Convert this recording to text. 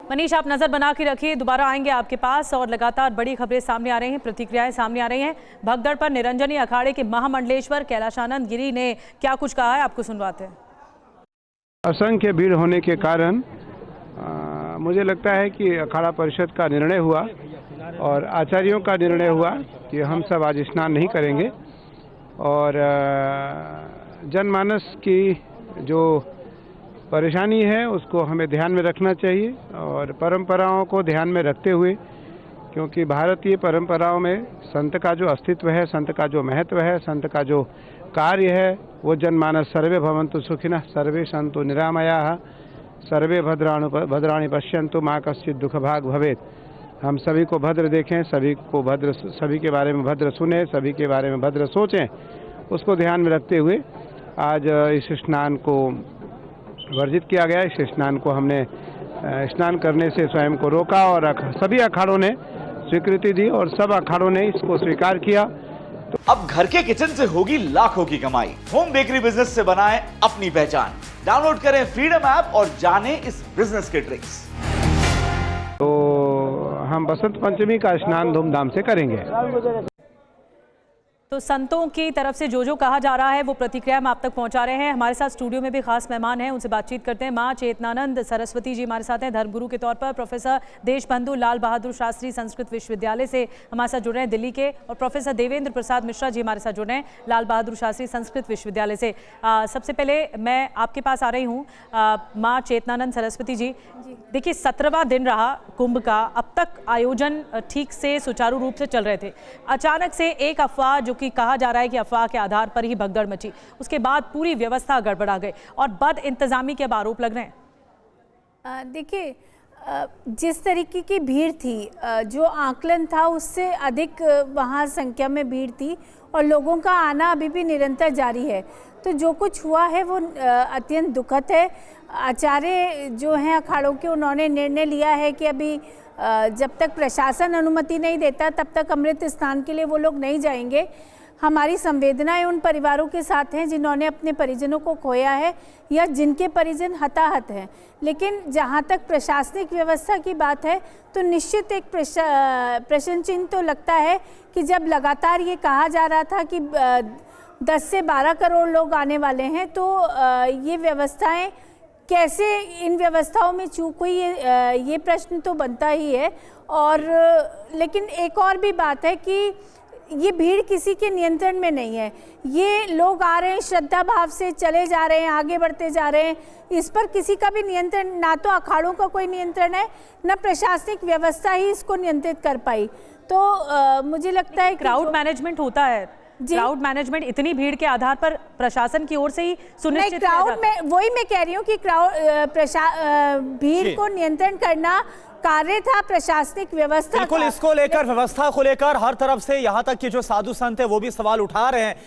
मनीष, आप नजर बना के रखिए, दोबारा आएंगे आपके पास। और लगातार बड़ी खबरें सामने आ रही हैं, प्रतिक्रियाएं सामने आ रही हैं। भगदड़ पर निरंजनी अखाड़े के महामंडलेश्वर कैलाशानंद गिरी ने क्या कुछ कहा है, आपको सुनवाते हैं। असंख्य भीड़ होने के कारण मुझे लगता है कि अखाड़ा परिषद का निर्णय हुआ और आचार्यों का निर्णय हुआ कि हम सब आज स्नान नहीं करेंगे और जनमानस की जो परेशानी है उसको हमें ध्यान में रखना चाहिए और परंपराओं को ध्यान में रखते हुए, क्योंकि भारतीय परंपराओं में संत का जो अस्तित्व है, संत का जो महत्व है, संत का जो कार्य है, वो जनमानस सर्वे भवन्तु सुखिनः सर्वे सन्तु निरामयाः सर्वे भद्राणि पश्यन्तु मा कश्चित् दुःखभाग् भवेत्। हम सभी को भद्र देखें, सभी के बारे में भद्र सुने, सभी के बारे में भद्र सोचें, उसको ध्यान में रखते हुए आज इस स्नान को वर्जित किया गया। इस स्नान को हमने स्नान करने से स्वयं को रोका और सभी अखाड़ों ने स्वीकृति दी और सब अखाड़ों ने इसको स्वीकार किया। अब घर के किचन से होगी लाखों की कमाई। होम बेकरी बिजनेस से बनाएं अपनी पहचान। डाउनलोड करें फ्रीडम ऐप और जानें इस बिजनेस के ट्रिक्स। तो हम बसंत पंचमी का स्नान धूमधाम से करेंगे। तो संतों की तरफ से जो कहा जा रहा है वो प्रतिक्रिया हम आप तक पहुंचा रहे हैं। हमारे साथ स्टूडियो में भी खास मेहमान हैं, उनसे बातचीत करते हैं। मां चेतनानंद सरस्वती जी हमारे साथ हैं, धर्मगुरु के तौर पर। प्रोफेसर देशबंधु लाल बहादुर शास्त्री संस्कृत विश्वविद्यालय से हमारे साथ जुड़ रहे हैं, दिल्ली के। और प्रोफेसर देवेंद्र प्रसाद मिश्रा जी हमारे साथ जुड़ रहे हैं, लाल बहादुर शास्त्री संस्कृत विश्वविद्यालय से। सबसे पहले मैं आपके पास आ रही हूँ, माँ चेतनानंद सरस्वती जी। देखिए, 17वां दिन रहा कुंभ का, अब तक आयोजन ठीक से सुचारू रूप से चल रहे थे। अचानक से एक अफवाह, जो कि कहा जा रहा है कि अफवाह के आधार पर ही भगदड़ मची, उसके बाद पूरी व्यवस्था गड़बड़ा गई और बद इंतजामी के आरोप लग रहे हैं। देखिए, जिस तरीके की भीड़ थी, जो आकलन था उससे अधिक वहाँ संख्या में भीड़ थी और लोगों का आना अभी भी निरंतर जारी है। तो जो कुछ हुआ है वो अत्यंत दुखद है। आचार्य जो हैं अखाड़ों के, उन्होंने निर्णय लिया है कि अभी जब तक प्रशासन अनुमति नहीं देता तब तक अमृत स्नान के लिए वो लोग नहीं जाएंगे। हमारी संवेदनाएं उन परिवारों के साथ हैं जिन्होंने अपने परिजनों को खोया है या जिनके परिजन हताहत हैं। लेकिन जहां तक प्रशासनिक व्यवस्था की बात है तो निश्चित एक प्रश्न चिन्ह तो लगता है कि जब लगातार ये कहा जा रहा था कि 10 से 12 करोड़ लोग आने वाले हैं, तो ये व्यवस्थाएं कैसे, इन व्यवस्थाओं में चूक हुई, ये प्रश्न तो बनता ही है। और लेकिन एक और भी बात है कि ये भीड़ किसी के नियंत्रण में नहीं है। ये लोग आ रहे हैं, श्रद्धा भाव से चले जा रहे हैं, आगे बढ़ते जा रहे हैं। इस पर किसी का भी नियंत्रण, ना तो अखाड़ों का कोई नियंत्रण है, ना प्रशासनिक व्यवस्था ही इसको नियंत्रित कर पाई। तो मुझे लगता है क्राउड मैनेजमेंट होता है, क्राउड मैनेजमेंट इतनी भीड़ के आधार पर प्रशासन की ओर से ही सुनिश्चित किया जाता है। वही मैं कह रही हूँ कि भीड़ को नियंत्रण करना कार्य था प्रशासनिक व्यवस्था। बिल्कुल, इसको लेकर, व्यवस्था को लेकर हर तरफ से यहाँ तक कि जो साधु संत है वो भी सवाल उठा रहे हैं